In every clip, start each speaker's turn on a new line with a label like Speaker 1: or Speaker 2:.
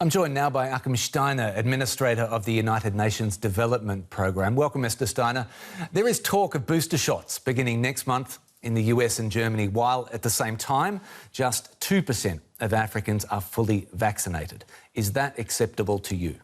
Speaker 1: I'm joined now by Achim Steiner, Administrator of the United Nations Development Programme. Welcome, Mr. Steiner. There is talk of booster shots beginning next month in the US and Germany, while at the same time, just 2% of Africans are fully vaccinated. Is that acceptable to you?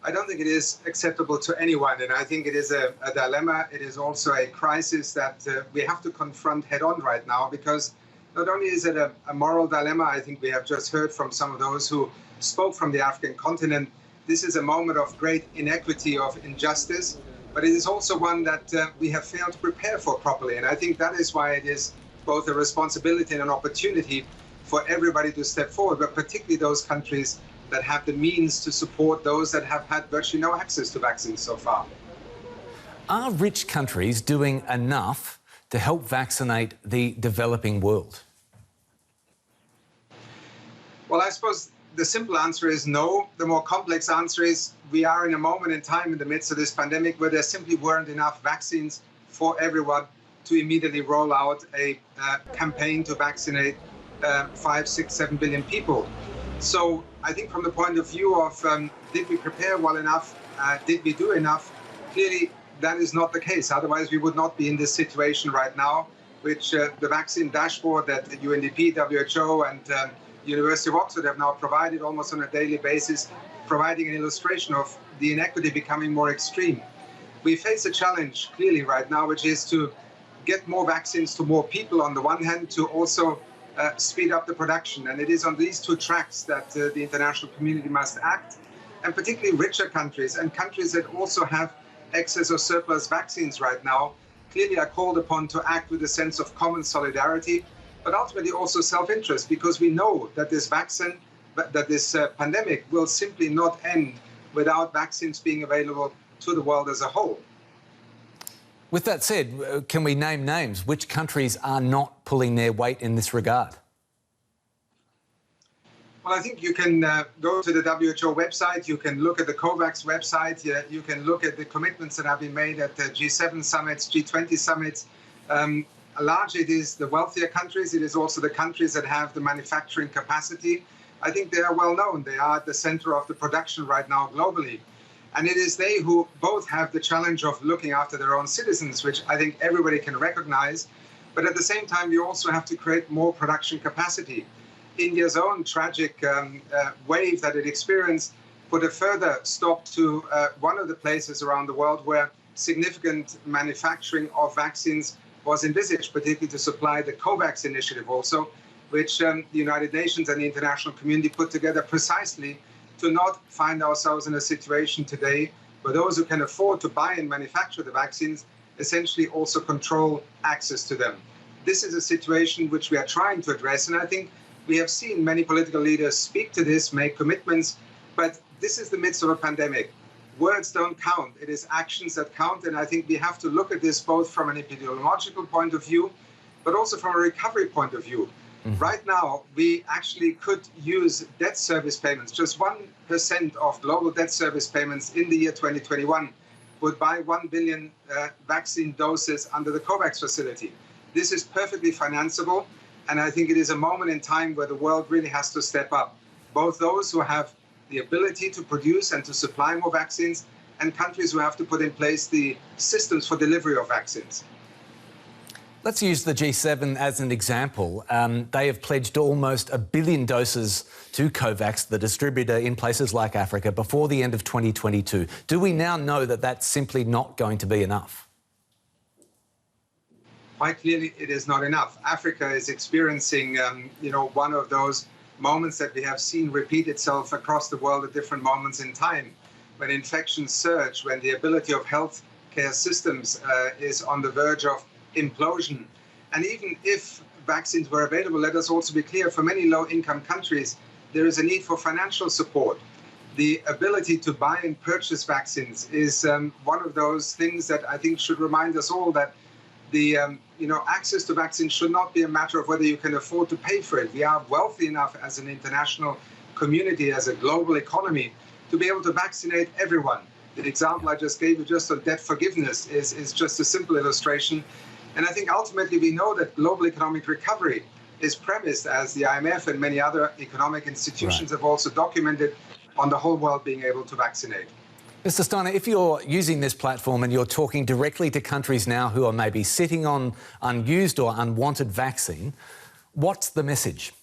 Speaker 2: I don't think it is acceptable to anyone, and I think it is a dilemma. It is also a crisis that we have to confront head on right now, because not only is it a moral dilemma, I think we have just heard from some of those who spoke from the African continent. This is a moment of great inequity, of injustice, but it is also one that we have failed to prepare for properly. And I think that is why it is both a responsibility and an opportunity for everybody to step forward, but particularly those countries that have the means to support those that have had virtually no access to vaccines so far.
Speaker 1: Are rich countries doing enough to help vaccinate the developing world?
Speaker 2: Well, I suppose the simple answer is no. The more complex answer is we are in a moment in time in the midst of this pandemic where there simply weren't enough vaccines for everyone to immediately roll out a campaign to vaccinate 5, 6, 7 billion people. So I think from the point of view of did we prepare well enough, did we do enough, clearly that is not the case. Otherwise, we would not be in this situation right now, which the vaccine dashboard that the UNDP, WHO and University of Oxford have now provided almost on a daily basis, providing an illustration of the inequity becoming more extreme. We face a challenge clearly right now, which is to get more vaccines to more people on the one hand, to also speed up the production. And it is on these two tracks that the international community must act, and particularly richer countries and countries that also have excess or surplus vaccines right now clearly are called upon to act with a sense of common solidarity, but ultimately also self-interest, because we know that this pandemic will simply not end without vaccines being available to the world as a whole.
Speaker 1: With that said, can we name names? Which countries are not pulling their weight in this regard?
Speaker 2: Well, I think you can go to the WHO website, you can look at the COVAX website, you can look at the commitments that have been made at the G7 summits, G20 summits. Largely it is the wealthier countries, it is also the countries that have the manufacturing capacity. I think they are well known, they are at the center of the production right now globally. And it is they who both have the challenge of looking after their own citizens, which I think everybody can recognize. But at the same time, you also have to create more production capacity. India's own tragic wave that it experienced put a further stop to one of the places around the world where significant manufacturing of vaccines was envisaged, particularly to supply the COVAX initiative also, which the United Nations and the international community put together precisely to not find ourselves in a situation today where those who can afford to buy and manufacture the vaccines essentially also control access to them. This is a situation which we are trying to address, and I think we have seen many political leaders speak to this, make commitments, but this is the midst of a pandemic. Words don't count, it is actions that count, and I think we have to look at this both from an epidemiological point of view, but also from a recovery point of view. Right now, we actually could use debt service payments. Just 1% of global debt service payments in the year 2021 would buy 1 billion vaccine doses under the COVAX facility. This is perfectly financeable, and I think it is a moment in time where the world really has to step up. Both those who have the ability to produce and to supply more vaccines, and countries who have to put in place the systems for delivery of vaccines.
Speaker 1: Let's use the G7 as an example. They have pledged almost 1 billion doses to COVAX, the distributor in places like Africa, before the end of 2022. Do we now know that that's simply not going to be enough?
Speaker 2: Quite clearly, it is not enough. Africa is experiencing, one of those moments that we have seen repeat itself across the world at different moments in time, when infections surge, when the ability of healthcare systems is on the verge of implosion. And even if vaccines were available, let us also be clear, for many low-income countries, there is a need for financial support. The ability to buy and purchase vaccines is one of those things that I think should remind us all that the access to vaccines should not be a matter of whether you can afford to pay for it. We are wealthy enough as an international community, as a global economy, to be able to vaccinate everyone. The example I just gave you just on debt forgiveness is just a simple illustration. And I think ultimately we know that global economic recovery is premised, as the IMF and many other economic institutions have also documented, on the whole world being able to vaccinate.
Speaker 1: Mr. Steiner, if you're using this platform and you're talking directly to countries now who are maybe sitting on unused or unwanted vaccine, what's the message?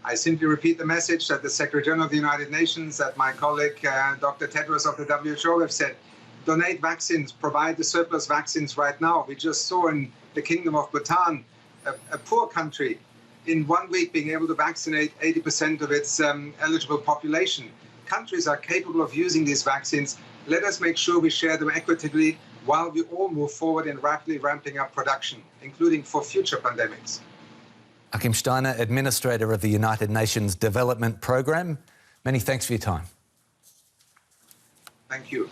Speaker 2: I simply repeat the message that the Secretary General of the United Nations, that my colleague Dr. Tedros of the WHO have said. Donate vaccines, provide the surplus vaccines right now. We just saw in the Kingdom of Bhutan, a poor country, in 1 week being able to vaccinate 80% of its eligible population. Countries are capable of using these vaccines. Let us make sure we share them equitably while we all move forward in rapidly ramping up production, including for future pandemics.
Speaker 1: Achim Steiner, Administrator of the United Nations Development Programme, many thanks for your time.
Speaker 2: Thank you.